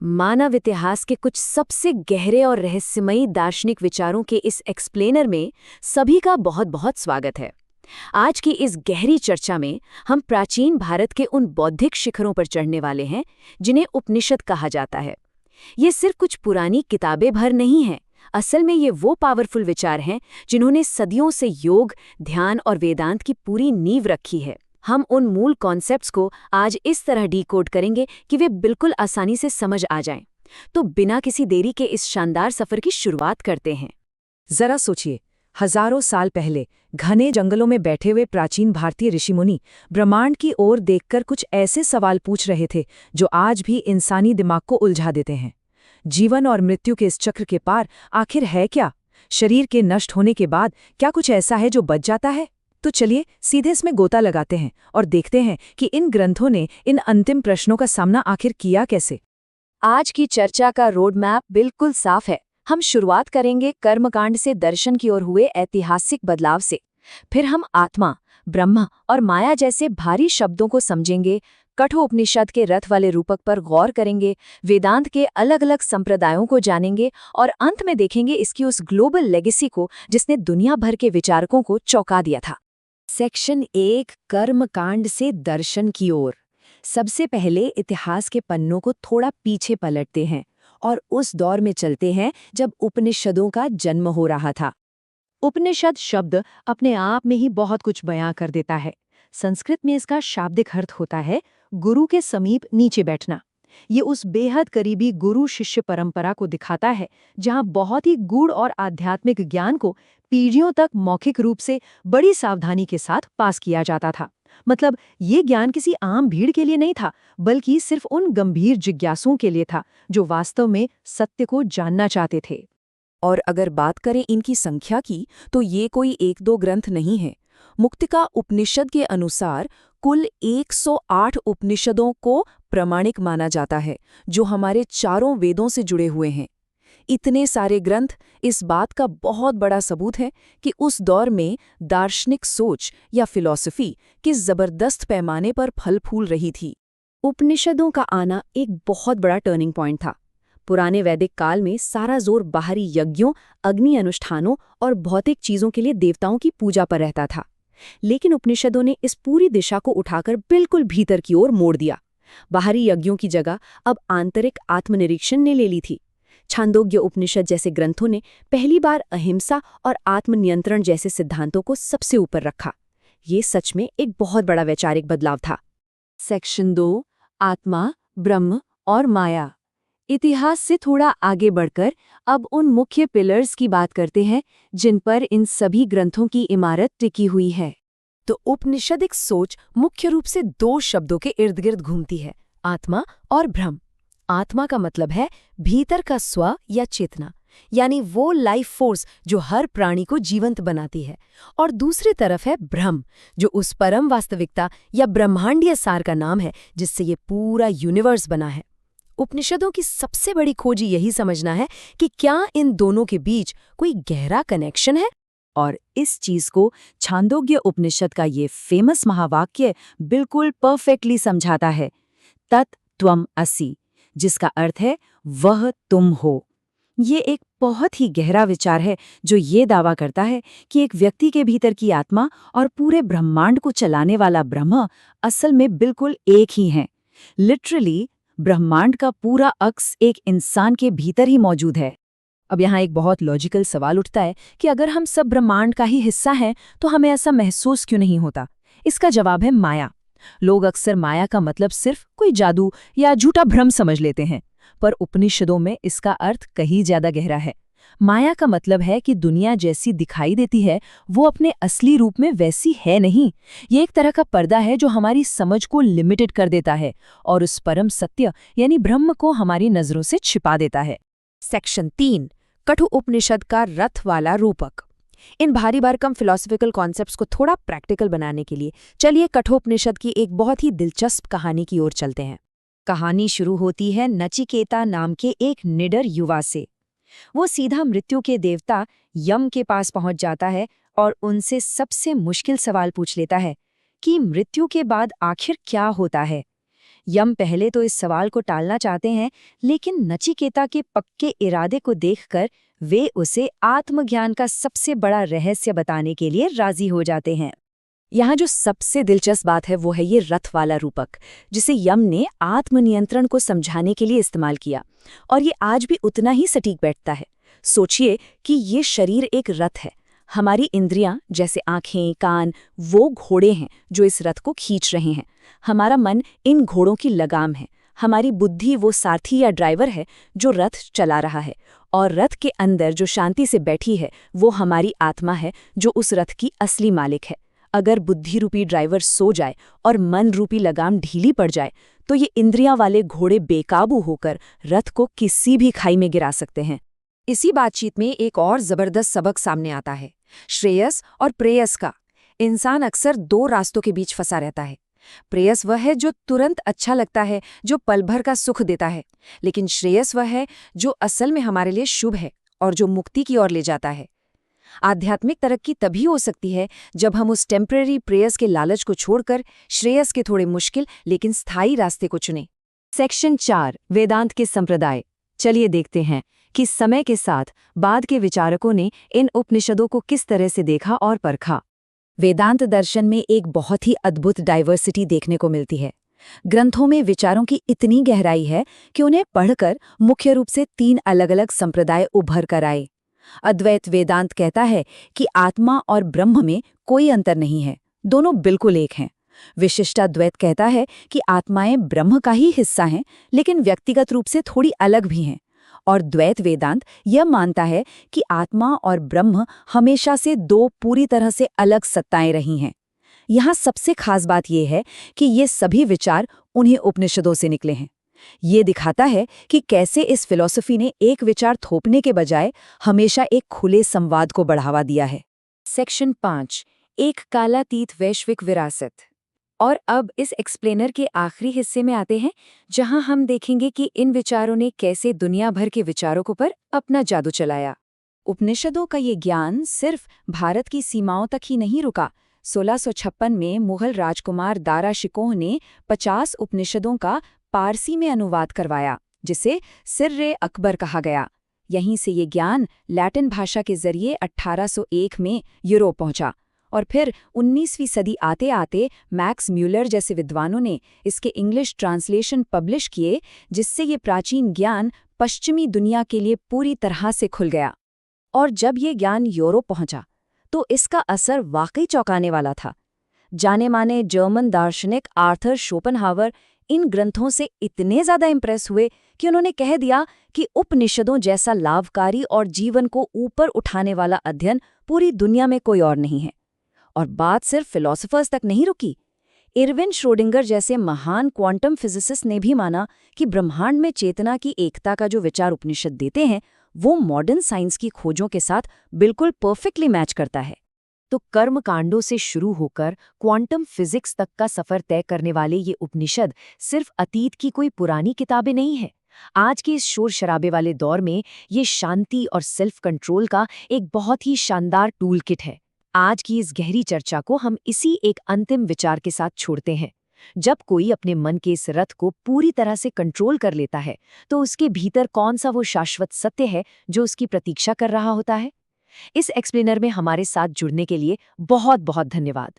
मानव इतिहास के कुछ सबसे गहरे और रहस्यमयी दार्शनिक विचारों के इस एक्सप्लेनर में सभी का बहुत बहुत स्वागत है। आज की इस गहरी चर्चा में हम प्राचीन भारत के उन बौद्धिक शिखरों पर चढ़ने वाले हैं जिन्हें उपनिषद कहा जाता है। ये सिर्फ कुछ पुरानी किताबें भर नहीं हैं, असल में ये वो पावरफुल विचार हैं जिन्होंने सदियों से योग, ध्यान और वेदांत की पूरी नींव रखी है। हम उन मूल कॉन्सेप्ट्स को आज इस तरह डिकोड करेंगे कि वे बिल्कुल आसानी से समझ आ जाएं। तो बिना किसी देरी के इस शानदार सफर की शुरुआत करते हैं। जरा सोचिए, हजारों साल पहले घने जंगलों में बैठे हुए प्राचीन भारतीय ऋषिमुनि ब्रह्मांड की ओर देखकर कुछ ऐसे सवाल पूछ रहे थे जो आज भी इंसानी दिमाग को उलझा देते हैं। जीवन और मृत्यु के इस चक्र के पार आखिर है क्या? शरीर के नष्ट होने के बाद क्या कुछ ऐसा है जो बच जाता है? तो चलिए सीधे इसमें गोता लगाते हैं और देखते हैं कि इन ग्रंथों ने इन अंतिम प्रश्नों का सामना आखिर किया कैसे। आज की चर्चा का रोड मैप बिल्कुल साफ है। हम शुरुआत करेंगे कर्मकांड से दर्शन की ओर हुए ऐतिहासिक बदलाव से। फिर हम आत्मा, ब्रह्म और माया जैसे भारी शब्दों को समझेंगे, कठोपनिषद के रथ वाले रूपक पर गौर करेंगे, वेदांत के अलग अलग संप्रदायों को जानेंगे और अंत में देखेंगे इसकी उस ग्लोबल लेगेसी को जिसने दुनिया भर के विचारकों को चौंका दिया था। सेक्शन 1, कर्मकांड से दर्शन की ओर। सबसे पहले इतिहास के पन्नों को थोड़ा पीछे पलटते हैं और उस दौर में चलते हैं जब उपनिषदों का जन्म हो रहा था। उपनिषद शब्द अपने आप में ही बहुत कुछ बयां कर देता है। संस्कृत में इसका शाब्दिक अर्थ होता है गुरु के समीप नीचे बैठना। ये उस बेहद करीबी गुरु शिष्य परंपरा को दिखाता है जहां बहुत ही गूढ़ और आध्यात्मिक ज्ञान को पीढ़ियों तक मौखिक रूप से बड़ी सावधानी के साथ पास किया जाता था। मतलब ये ज्ञान किसी आम भीड़ के लिए नहीं था, बल्कि सिर्फ उन गंभीर जिज्ञासुओं के लिए था जो वास्तव में सत्य को जानना चाहते थे। और अगर बात करें इनकी संख्या की, तो ये कोई 1-2 ग्रंथ नहीं है। मुक्तिका उपनिषद के अनुसार कुल 108 उपनिषदों को प्रामाणिक माना जाता है, जो हमारे चारों वेदों से जुड़े हुए हैं। इतने सारे ग्रंथ इस बात का बहुत बड़ा सबूत है कि उस दौर में दार्शनिक सोच या फिलॉसफी किस जबरदस्त पैमाने पर फल फूल रही थी। उपनिषदों का आना एक बहुत बड़ा टर्निंग पॉइंट था। पुराने वैदिक काल में सारा जोर बाहरी यज्ञों, अग्नि अनुष्ठानों और भौतिक चीजों के लिए देवताओं की पूजा पर रहता था। लेकिन उपनिषदों ने इस पूरी दिशा को उठाकर बिल्कुल भीतर की ओर मोड़ दिया। बाहरी यज्ञों की जगह अब आंतरिक आत्मनिरीक्षण ने ले ली थी। छांदोग्य उपनिषद जैसे ग्रंथों ने पहली बार अहिंसा और आत्मनियंत्रण जैसे सिद्धांतों को सबसे ऊपर रखा। ये सच में एक बहुत बड़ा वैचारिक बदलाव था। सेक्शन 2, आत्मा, ब्रह्म और माया। इतिहास से थोड़ा आगे बढ़कर अब उन मुख्य पिलर्स की बात करते हैं जिन पर इन सभी ग्रंथों की इमारत टिकी हुई है। तो उपनिषदिक सोच मुख्य रूप से 2 शब्दों के इर्द गिर्द घूमती है, आत्मा और ब्रह्म। आत्मा का मतलब है भीतर का स्व या चेतना, यानी वो लाइफ फोर्स जो हर प्राणी को जीवंत बनाती है। और दूसरी तरफ है ब्रह्म, जो उस परम वास्तविकता या ब्रह्मांडीय सार का नाम है जिससे ये पूरा यूनिवर्स बना है। उपनिषदों की सबसे बड़ी खोज यही समझना है कि क्या इन दोनों के बीच कोई गहरा कनेक्शन है। और इस चीज को छांदोग्य उपनिषद का ये फेमस महावाक्य बिल्कुल परफेक्टली समझाता है, तत् त्वम् असि, जिसका अर्थ है वह तुम हो। ये एक बहुत ही गहरा विचार है जो ये दावा करता है कि एक व्यक्ति के भीतर की आत्मा और पूरे ब्रह्मांड को चलाने वाला ब्रह्म असल में बिल्कुल एक ही हैं। लिटरली ब्रह्मांड का पूरा अक्स एक इंसान के भीतर ही मौजूद है। अब यहाँ एक बहुत लॉजिकल सवाल उठता है कि अगर हम सब ब्रह्मांड का ही हिस्सा हैं तो हमें ऐसा महसूस क्यों नहीं होता? इसका जवाब है माया। लोग अक्सर माया का मतलब सिर्फ कोई जादू या झूठा भ्रम समझ लेते हैं, पर उपनिषदों में इसका अर्थ कहीं ज्यादा गहरा है। माया का मतलब है कि दुनिया जैसी दिखाई देती है वो अपने असली रूप में वैसी है नहीं। ये एक तरह का पर्दा है जो हमारी समझ को लिमिटेड कर देता है और उस परम सत्य यानी ब्रह्म को हमारी नजरों से छिपा देता है। सेक्शन 3, कठु उपनिषद का रथ वाला रूपक। इन भारी भरकम फिलॉसफिकल कॉन्सेप्ट्स को थोड़ा प्रैक्टिकल बनाने के लिए चलिए कठोपनिषद की एक बहुत ही दिलचस्प कहानी की ओर चलते हैं। कहानी शुरू होती है नचिकेता नाम के एक निडर युवा से। वो सीधा मृत्यु के देवता यम के पास पहुंच जाता है और उनसे सबसे मुश्किल सवाल पूछ लेता है कि मृत्यु के बाद आखिर क्या होता है। यम पहले तो इस सवाल को टालना चाहते हैं, लेकिन नचिकेता के पक्के इरादे को देखकर वे उसे आत्मज्ञान का सबसे बड़ा रहस्य बताने के लिए राजी हो जाते हैं। यहाँ जो सबसे दिलचस्प बात है वो है ये रथ वाला रूपक, जिसे यम ने आत्मनियंत्रण को समझाने के लिए इस्तेमाल किया, और ये आज भी उतना ही सटीक बैठता है। सोचिए कि ये शरीर एक रथ है, हमारी इंद्रियां जैसे आंखें, कान, वो घोड़े हैं जो इस रथ को खींच रहे हैं। हमारा मन इन घोड़ों की लगाम है, हमारी बुद्धि वो सारथी या ड्राइवर है जो रथ चला रहा है, और रथ के अंदर जो शांति से बैठी है वो हमारी आत्मा है जो उस रथ की असली मालिक है। अगर बुद्धि रूपी ड्राइवर सो जाए और मन रूपी लगाम ढीली पड़ जाए तो ये इंद्रियां वाले घोड़े बेकाबू होकर रथ को किसी भी खाई में गिरा सकते हैं। इसी बातचीत में एक और जबरदस्त सबक सामने आता है, श्रेयस और प्रेयस का। इंसान अक्सर दो रास्तों के बीच फंसा रहता है। प्रेयस वह है जो तुरंत अच्छा लगता है, जो पल भर का सुख देता है, लेकिन श्रेयस वह है जो असल में हमारे लिए शुभ है और जो मुक्ति की ओर ले जाता है। आध्यात्मिक तरक्की तभी हो सकती है जब हम उस टेम्पररी प्रेयस के लालच को छोड़कर श्रेयस के थोड़े मुश्किल लेकिन स्थायी रास्ते को चुनें। सेक्शन 4, वेदांत के संप्रदाय। चलिए देखते हैं कि समय के साथ बाद के विचारकों ने इन उपनिषदों को किस तरह से देखा और परखा। वेदांत दर्शन में एक बहुत ही अद्भुत डाइवर्सिटी देखने को मिलती है। ग्रंथों में विचारों की इतनी गहराई है कि उन्हें पढ़कर मुख्य रूप से 3 अलग-अलग संप्रदाय उभर कर आए। अद्वैत वेदांत कहता है कि आत्मा और ब्रह्म में कोई अंतर नहीं है, दोनों बिल्कुल एक हैं। विशिष्टाद्वैत कहता है कि आत्माएं ब्रह्म का ही हिस्सा हैं, लेकिन व्यक्तिगत रूप से थोड़ी अलग भी हैं। और द्वैत वेदांत यह मानता है कि आत्मा और ब्रह्म हमेशा से 2 पूरी तरह से अलग सत्ताएं रही हैं। यहाँ सबसे खास बात यह है कि ये सभी विचार उन्हीं उपनिषदों से निकले हैं। ये दिखाता है कि कैसे इस फिलॉसफी ने एक विचार थोपने के बजाय हमेशा एक खुले संवाद को बढ़ावा दिया है। सेक्शन 5, एक कालातीत वैश्विक विरासत। और अब इस एक्सप्लेनर के आखिरी हिस्से में आते हैं, जहां हम देखेंगे कि इन विचारों ने कैसे दुनिया भर के विचारकों पर अपना जादू चलाया। उपनिषदों का ये ज्ञान सिर्फ भारत की सीमाओं तक ही नहीं रुका। 1656 में मुगल राजकुमार दारा शिकोह ने 50 उपनिषदों का पारसी में अनुवाद करवाया, जिसे सिर्रे अकबर कहा गया। यहीं से ये ज्ञान लैटिन भाषा के जरिए 1801 में यूरोप पहुंचा, और फिर 19वीं सदी आते आते मैक्स म्यूलर जैसे विद्वानों ने इसके इंग्लिश ट्रांसलेशन पब्लिश किए, जिससे ये प्राचीन ज्ञान पश्चिमी दुनिया के लिए पूरी तरह से खुल गया। और जब ये ज्ञान यूरोप पहुंचा तो इसका असर वाकई चौंकाने वाला था। जाने माने जर्मन दार्शनिक आर्थर शोपेनहावर इन ग्रंथों से इतने ज्यादा इंप्रेस हुए कि उन्होंने कह दिया कि उपनिषदों जैसा लाभकारी और जीवन को ऊपर उठाने वाला अध्ययन पूरी दुनिया में कोई और नहीं है। और बात सिर्फ फिलोसोफर्स तक नहीं रुकी। इरविन श्रोडिंगर जैसे महान क्वांटम फिजिसिस्ट ने भी माना कि ब्रह्मांड में चेतना की एकता का जो विचार उपनिषद देते हैं वो मॉडर्न साइंस की खोजों के साथ बिल्कुल परफेक्टली मैच करता है। तो कर्म कांडों से शुरू होकर क्वांटम फिजिक्स तक का सफर तय करने वाले ये उपनिषद सिर्फ अतीत की कोई पुरानी किताबें नहीं है। आज के इस शोर शराबे वाले दौर में ये शांति और सेल्फ कंट्रोल का एक बहुत ही शानदार टूल किट है। आज की इस गहरी चर्चा को हम इसी एक अंतिम विचार के साथ छोड़ते हैं। जब कोई अपने मन के इस रथ को पूरी तरह से कंट्रोल कर लेता है तो उसके भीतर कौन सा वो शाश्वत सत्य है जो उसकी प्रतीक्षा कर रहा होता है। इस एक्सप्लेनर में हमारे साथ जुड़ने के लिए बहुत बहुत धन्यवाद।